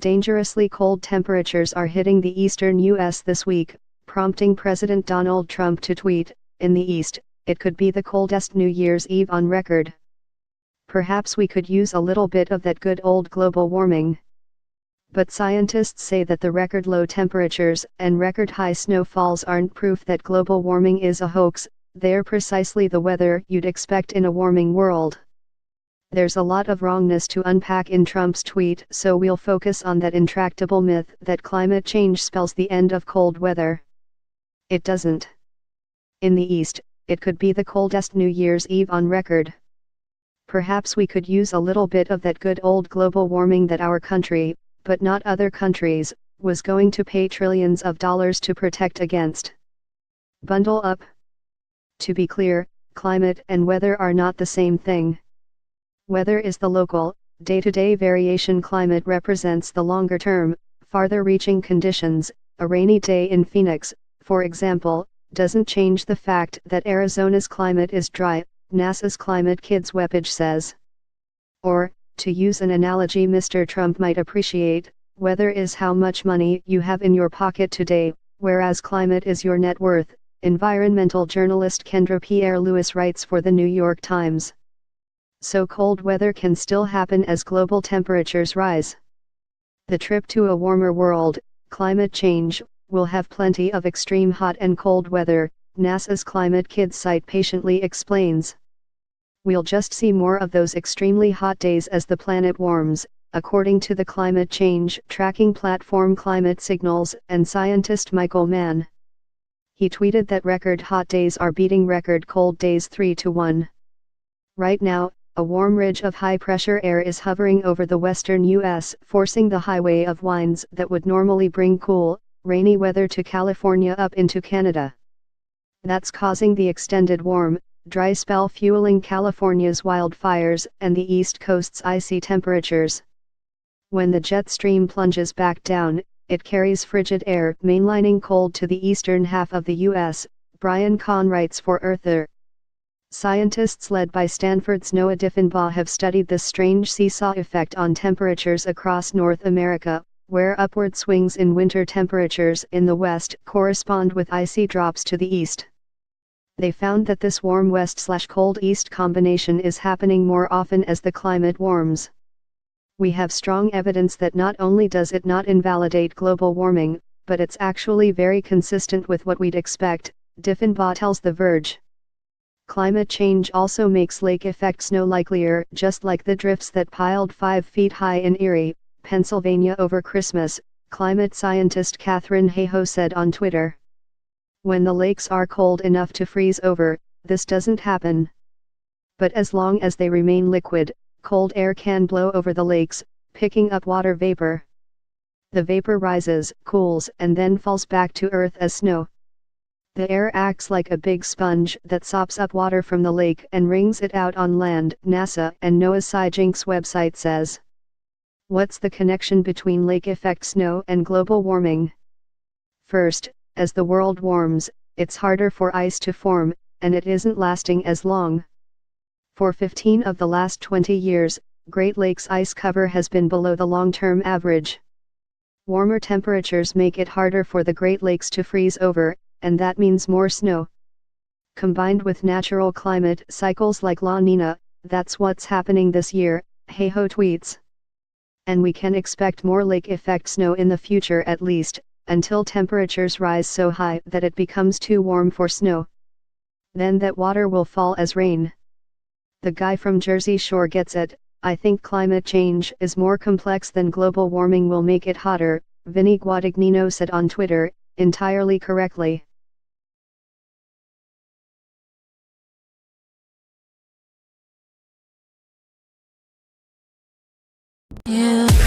Dangerously cold temperatures are hitting the eastern U.S. this week, prompting President Donald Trump to tweet, "In the East, it could be the coldest New Year's Eve on record. Perhaps we could use a little bit of that good old global warming." But scientists say that the record low temperatures and record high snowfalls aren't proof that global warming is a hoax, they're precisely the weather you'd expect in a warming world. There's a lot of wrongness to unpack in Trump's tweet, so we'll focus on that intractable myth that climate change spells the end of cold weather. It doesn't. In the East, it could be the coldest New Year's Eve on record. Perhaps we could use a little bit of that good old global warming that our country, but not other countries, was going to pay trillions of dollars to protect against. Bundle up. To be clear, climate and weather are not the same thing. Weather is the local, day-to-day variation. Climate represents the longer-term, farther-reaching conditions. A rainy day in Phoenix, for example, doesn't change the fact that Arizona's climate is dry, NASA's Climate Kids webpage says. Or, to use an analogy Mr. Trump might appreciate, weather is how much money you have in your pocket today, whereas climate is your net worth, environmental journalist Kendra Pierre Lewis writes for the New York Times. So cold weather can still happen as global temperatures rise. The trip to a warmer world, climate change, will have plenty of extreme hot and cold weather, NASA's Climate Kids site patiently explains. We'll just see more of those extremely hot days as the planet warms, according to the climate change tracking platform Climate Signals and scientist Michael Mann. He tweeted that record hot days are beating record cold days 3-1. Right now, a warm ridge of high-pressure air is hovering over the western U.S., forcing the highway of winds that would normally bring cool, rainy weather to California up into Canada. That's causing the extended warm, dry spell fueling California's wildfires and the East Coast's icy temperatures. When the jet stream plunges back down, it carries frigid air mainlining cold to the eastern half of the U.S., Brian Kahn writes for Earther. Scientists led by Stanford's Noah Diffenbaugh have studied this strange seesaw effect on temperatures across North America, where upward swings in winter temperatures in the west correspond with icy drops to the east. They found that this warm west/cold east combination is happening more often as the climate warms. We have strong evidence that not only does it not invalidate global warming, but it's actually very consistent with what we'd expect, Diffenbaugh tells The Verge. Climate change also makes lake effect snow likelier, just like the drifts that piled 5 feet high in Erie, Pennsylvania over Christmas, climate scientist Catherine Hayhoe said on Twitter. When the lakes are cold enough to freeze over, this doesn't happen. But as long as they remain liquid, cold air can blow over the lakes, picking up water vapor. The vapor rises, cools, and then falls back to earth as snow. The air acts like a big sponge that sops up water from the lake and wrings it out on land, NASA and NOAA's SciJinx website says. What's the connection between lake effect snow and global warming? First, as the world warms, it's harder for ice to form, and it isn't lasting as long. For 15 of the last 20 years, Great Lakes ice cover has been below the long-term average. Warmer temperatures make it harder for the Great Lakes to freeze over, and that means more snow. Combined with natural climate cycles like La Nina, that's what's happening this year, Hayhoe tweets. And we can expect more lake effect snow in the future at least, until temperatures rise so high that it becomes too warm for snow. Then that water will fall as rain. The guy from Jersey Shore gets it. I think climate change is more complex than global warming will make it hotter, Vinny Guadagnino said on Twitter, entirely correctly. Yeah.